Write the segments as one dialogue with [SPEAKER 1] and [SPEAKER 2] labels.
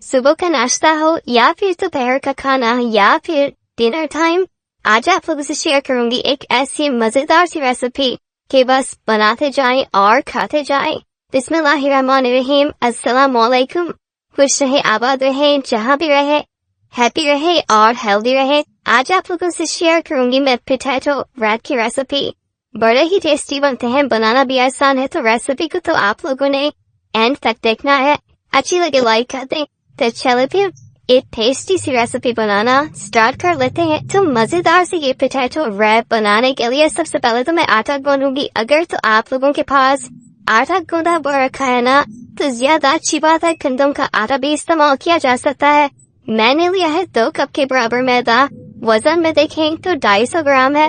[SPEAKER 1] सुबह का नाश्ता हो या फिर दोपहर का खाना या फिर डिनर टाइम, आज आप लोगों से शेयर करूंगी एक ऐसी मजेदार सी रेसिपी कि बस बनाते जाएं और खाते जाएं। बिस्मिल्लाहिर्रहमानिर्रहीम। अस्सलाम वालेकुम। खुश रहे, आबाद रहे, जहाँ भी रहे, हैप्पी रहे और हेल्दी रहे। आज आप लोगों से शेयर करूंगी मैं पोटैटो रैप की रेसिपी। बड़े ही टेस्टी बनते हैं, बनाना भी आसान है, तो रेसिपी को तो आप लोगों ने एंड तक देखना है। अच्छी लगे लाइक कर दें। तो चलो फिर एक टेस्टी सी रेसिपी बनाना स्टार्ट कर लेते हैं। तो मजेदार से ये पोटैटो रैप बनाने के लिए सबसे पहले तो मैं आटा गूंदूंगी। अगर तो आप लोगों के पास आटा गूंदा हुआ रखा है ना, तो ज्यादा अच्छी बात है, गंदम का आटा भी इस्तेमाल किया जा सकता है। मैंने लिया है 2 कप के बराबर मैदा। वजन में देखें तो 250 ग्राम है।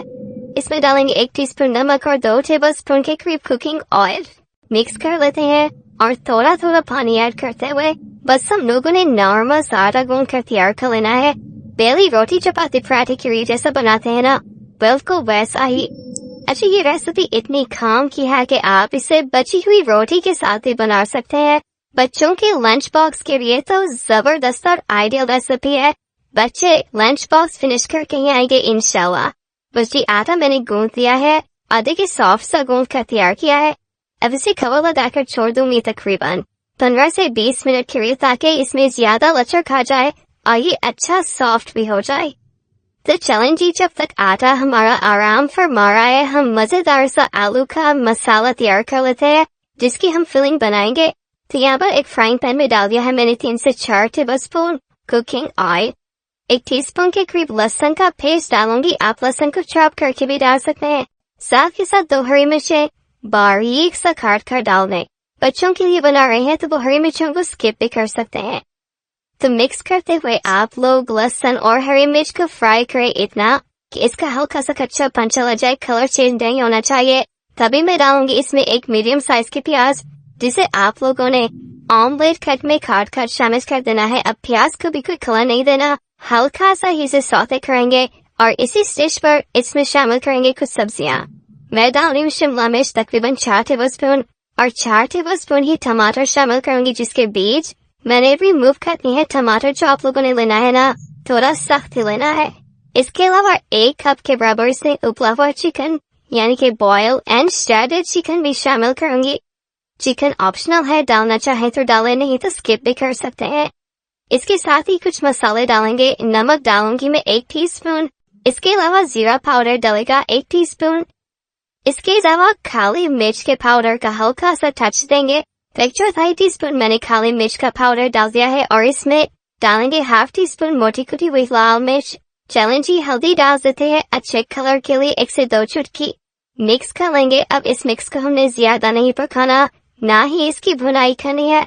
[SPEAKER 1] इसमें डालेंगे 1 टीस्पून नमक और 2 टेबलस्पून के करीब कुकिंग ऑयल। मिक्स कर लेते हैं और थोड़ा थोड़ा पानी ऐड करते हुए बस हम लोगों ने नॉर्मल आटा गूंद कर तैयार कर लेना है। बेली रोटी चपाती पराठे की जैसा बनाते हैं ना, बिल्कुल वैसा ही। अच्छा, ये रेसिपी इतनी काम की है कि आप इसे बची हुई रोटी के साथ भी बना सकते हैं। बच्चों के लंच बॉक्स के लिए तो जबरदस्त और आइडियल रेसिपी है। बच्चे लंच बॉक्स फिनिश करके ही आएंगे इंशाल्लाह। बस ये आटा मैंने गूंद दिया है, आधे के सॉफ्ट सा गूंद कर तैयार किया है। अब इसे कवर लगाकर छोड़ दूंगी तकरीबन 15 से 20 मिनट के लिए, ताकि इसमें ज्यादा लचक आ जाए और ये अच्छा सॉफ्ट भी हो जाए। तो चलें जी, जब तक आटा हमारा आराम फरमा रहा है, हम मजेदार सा आलू का मसाला तैयार कर लेते हैं जिसकी हम फिलिंग बनाएंगे। तो यहाँ पर एक फ्राइंग पैन में डाल दिया है मैंने 3 से 4 टेबलस्पून कुकिंग ऑयल। 1 टीस्पून के करीब लहसुन का पेस्ट डालूंगी। आप लहसुन को चॉप करके भी डाल सकते हैं। साथ के साथ 2 हरी मिर्चें बारीक सा काट कर डाल दें। बच्चों के लिए बना रहे हैं तो वो हरी मिर्चों को स्किप भी कर सकते हैं। तो मिक्स करते हुए आप लोग लहसुन और हरी मिर्च को फ्राई करें इतना कि इसका हल्का सा कच्चा पन चला जाए, कलर चेंज नहीं होना चाहिए। तभी मैं डालूंगी इसमें एक मीडियम साइज के प्याज, जिसे आप लोगों ने ऑमलेट कट में काट कर शामिल कर देना है। अब प्याज को भी कोई कलर नहीं देना, हल्का सा ही इसे सौते करेंगे और इसी स्टेज पर इसमें शामिल करेंगे कुछ सब्जियां। मैं डाल रही हूँ शिमला मिर्च तकरीबन 4 टेबलस्पून और 4 टेबलस्पून ही टमाटर शामिल करूंगी जिसके बीज मैंने रिमूव करनी है। टमाटर जो आप लोगों ने लेना है ना, थोड़ा सख्त ही लेना है। इसके अलावा 1 कप के बराबर से उबला हुआ चिकन यानी कि बॉयल एंड श्रेडेड चिकन भी शामिल करूंगी। चिकन ऑप्शनल है, डालना चाहे तो डालें, नहीं तो स्किप भी कर सकते हैं। इसके साथ ही कुछ मसाले डालेंगे। नमक डालूंगी मैं 1 टीस्पून। इसके अलावा जीरा पाउडर डलेगा 1 टीस्पून। इसके अलावा काली मिर्च के पाउडर का हल्का सा टच देंगे। 1/4 टीस्पून मैंने काली मिर्च का पाउडर डाल दिया है और इसमें डालेंगे ½ टीस्पून मोटी कुटी हुई लाल मिर्च। चलें जी, हल्दी डाल देते हैं अच्छे कलर के लिए 1 से 2 चुटकी। मिक्स कर लेंगे। अब इस मिक्स को हमने ज्यादा नहीं पकाना, ना ही इसकी भुनाई करनी है।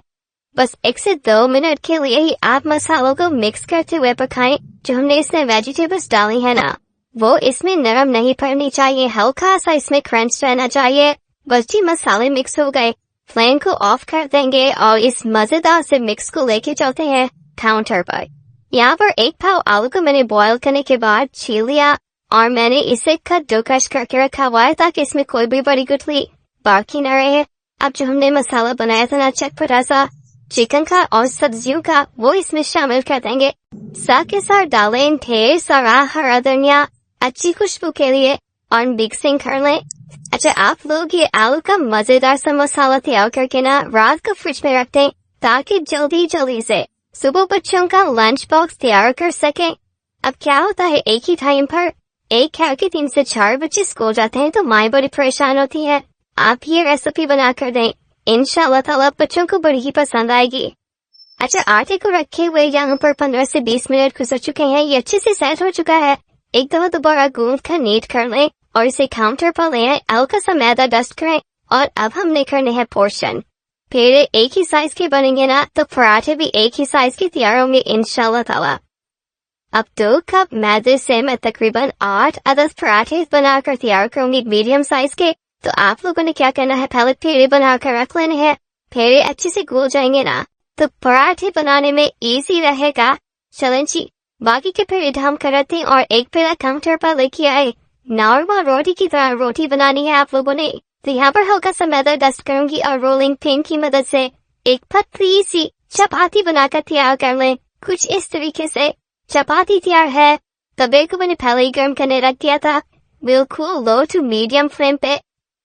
[SPEAKER 1] बस 1 से 2 मिनट के लिए ही आप मसालों को मिक्स करते हुए पकाएं। जो हमने इसमें वेजिटेबल्स डाली है ना, वो इसमें नरम नहीं पड़नी चाहिए, हल्का सा इसमें क्रंच रहना चाहिए। बस जी, मसाले मिक्स हो गए, फ्लेम को ऑफ कर देंगे और इस मजेदार से मिक्स को लेके चलते हैं काउंटर पर। यहाँ पर 1 पाव आलू को मैंने बॉयल करने के बाद छील लिया और मैंने इसे कद्दूकस करके रखा हुआ है ताकि इसमें कोई भी बड़ी गुठली बाकी न रहे। अब जो हमने मसाला बनाया था ना चटपटा सा चिकन का और सब्जियों का, वो इसमें शामिल कर देंगे। साथ के साथ डालें ढेर सारा हरा धनिया अच्छी खुशबू के लिए और मिक्सिंग कर लें। अच्छा, आप लोग ये आलू का मजेदार सा मसाला तैयार करके ना रात को फ्रिज में रख दें ताकि जल्दी से सुबह बच्चों का लंच बॉक्स तैयार कर सकें। अब क्या होता है, एक ही टाइम पर एक घर के 3 से 4 बच्चे स्कूल जाते हैं तो माएं बड़ी परेशान होती है। आप ये रेसिपी बना कर दें, इंशाल्लाह ताला बच्चों को बड़ी ही पसंद आएगी। अच्छा, आटे को रखे हुए यहाँ पर 15 से 20 मिनट गुजर चुके हैं। ये अच्छे से सेट हो चुका है। एक दफा दोबारा गूंद कर नीट कर लें और इसे काउंटर पर ले आए, हल्का सा मैदा डस्ट करें और अब हमने करने हैं पोर्शन। फिर एक ही साइज के बनेंगे ना, तो पराठे भी एक ही साइज के तैयार होंगे इंशाल्लाह ताला। अब 2 कप मैदे से मैं तकरीबन 8 अदद पराठे बनाकर तैयार करूंगी मीडियम साइज के। तो आप लोगों ने क्या करना है, पहले पेड़े बनाकर रख लेने हैं। पेड़े अच्छे से घुल जाएंगे ना, तो पराठे बनाने में इजी रहेगा। चलें जी, बाकी के पेड़े ढम कर रखते हैं और एक पेड़ा काउंटर पर लेके आए। नॉर्मल रोटी की तरह रोटी बनानी है आप लोगों ने। तो यहाँ पर हल्का सा मैदा डस्ट करूंगी और रोलिंग पिन की मदद से एक पतली सी चपाती बनाकर तैयार कर लें। कुछ इस तरीके से चपाती तैयार है। तवे को मैंने पहले ही गर्म करने रख दिया था, बिल्कुल लो टू मीडियम फ्लेम पे।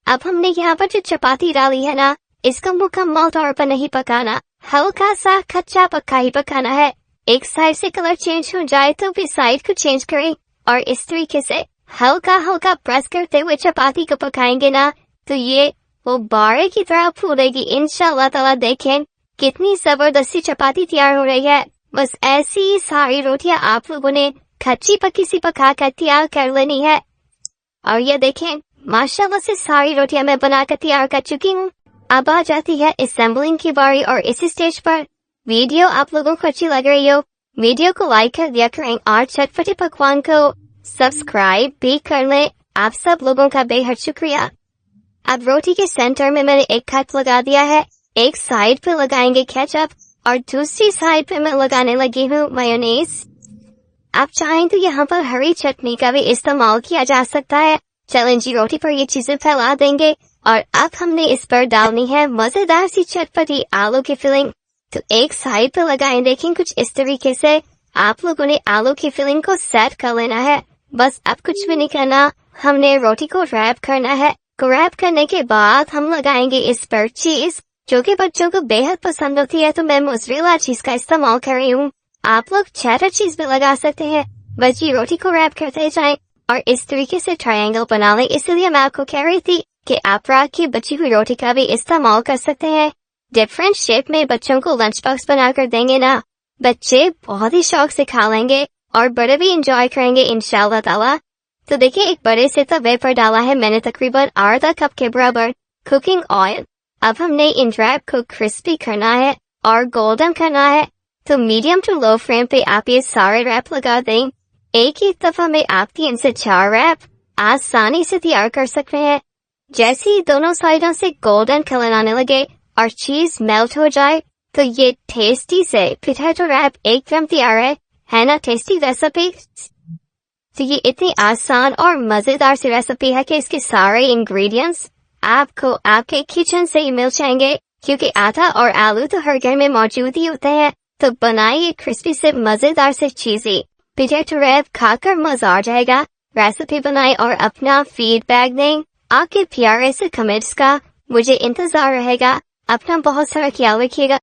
[SPEAKER 1] अब हमने यहाँ पर जो चपाती डाली है ना, इसको मुकम्मल तौर पर नहीं पकाना, हल्का सा कच्चा पक्का ही पकाना है। एक साइड से कलर चेंज हो जाए तो फिर साइड को चेंज करें और इस तरीके से हल्का हल्का प्रेस करते हुए चपाती को पकाएंगे ना, तो ये वो बारे की तरह फूलेगी इंशाल्लाह ताला। देखें कितनी जबरदस्ती चपाती तैयार हो रही है। बस ऐसी ही सारी रोटियां आप लोगों ने कच्ची पक्की सी पका कर तैयार कर लेनी है। और ये देखें माशाल्लाह से सारी रोटियां मैं बनाकर तैयार कर चुकी हूँ। अब आ जाती है असेंबलिंग की बारी और इसी स्टेज पर वीडियो आप लोगों को अच्छी लग रही हो, वीडियो को लाइक कर दिया करें और चटपटे पकवान को सब्सक्राइब भी कर लें। आप सब लोगों का बेहद शुक्रिया। अब रोटी के सेंटर में मैंने एक कट लगा दिया है। एक साइड पे लगाएंगे केचप और दूसरी साइड पे मैं लगाने लगी हूँ मेयोनीज। आप चाहें तो यहाँ पर हरी चटनी का भी इस्तेमाल किया जा सकता है। चलें जी, रोटी पर ये चीजें फैला देंगे और अब हमने इस पर डालनी है मजेदार सी चटपटी आलू की फिलिंग। तो एक साइड पे लगाएं। देखें कुछ इस तरीके से आप लोगों ने आलू की फिलिंग को सेट कर लेना है। बस अब कुछ भी नहीं करना, हमने रोटी को रैप करना है। को रैप करने के बाद हम लगाएंगे इस पर चीज, जो कि बच्चों को बेहद पसंद होती है, तो मैं मोज़रेला चीज का इस्तेमाल कर रही हूँ। आप लोग चेडर चीज भी लगा सकते हैं। बस ये रोटी को रैप करते जाएं और इस तरीके से ट्रायंगल बना लें। इसलिए मैं आपको कह रही थी कि आप रात की बची हुई रोटी का भी इस्तेमाल कर सकते हैं। डिफरेंट शेप में बच्चों को लंच बॉक्स बनाकर देंगे ना, बच्चे बहुत ही शौक से खा लेंगे और बड़े भी एंजॉय करेंगे इंशाल्लाह ताला। तो देखिए एक बड़े से तवे पर डाला है मैंने तकरीबन आधा कप के बराबर कुकिंग ऑयल। अब हमने इन रैप को क्रिस्पी करना है और गोल्डन करना है। तो मीडियम टू लो फ्लेम पे आप ये सारे रैप लगा दें। एक ही दफा में आप 3 से 4 रैप आसानी से तैयार कर सकते हैं। जैसे ही दोनों साइडों से गोल्डन कलर आने लगे और चीज मेल्ट हो जाए, तो ये टेस्टी से पोटैटो रैप एकदम तैयार है ना। Tasty recipe. तो ये इतनी आसान और मजेदार सी रेसिपी है कि इसके सारे इंग्रेडिएंट्स आपको आपके किचन से ही मिल जाएंगे, क्योंकि आटा और आलू तो हर घर में मौजूद ही होते हैं। तो बनाइए क्रिस्पी से मजेदार से चीजी पोटैटो रैप, खाकर मजा आ जाएगा। रेसिपी बनाएं और अपना फीडबैक दें। आपके प्यारे से कमेंट्स का मुझे इंतजार रहेगा। अपना बहुत सारा ख्याल रखिएगा।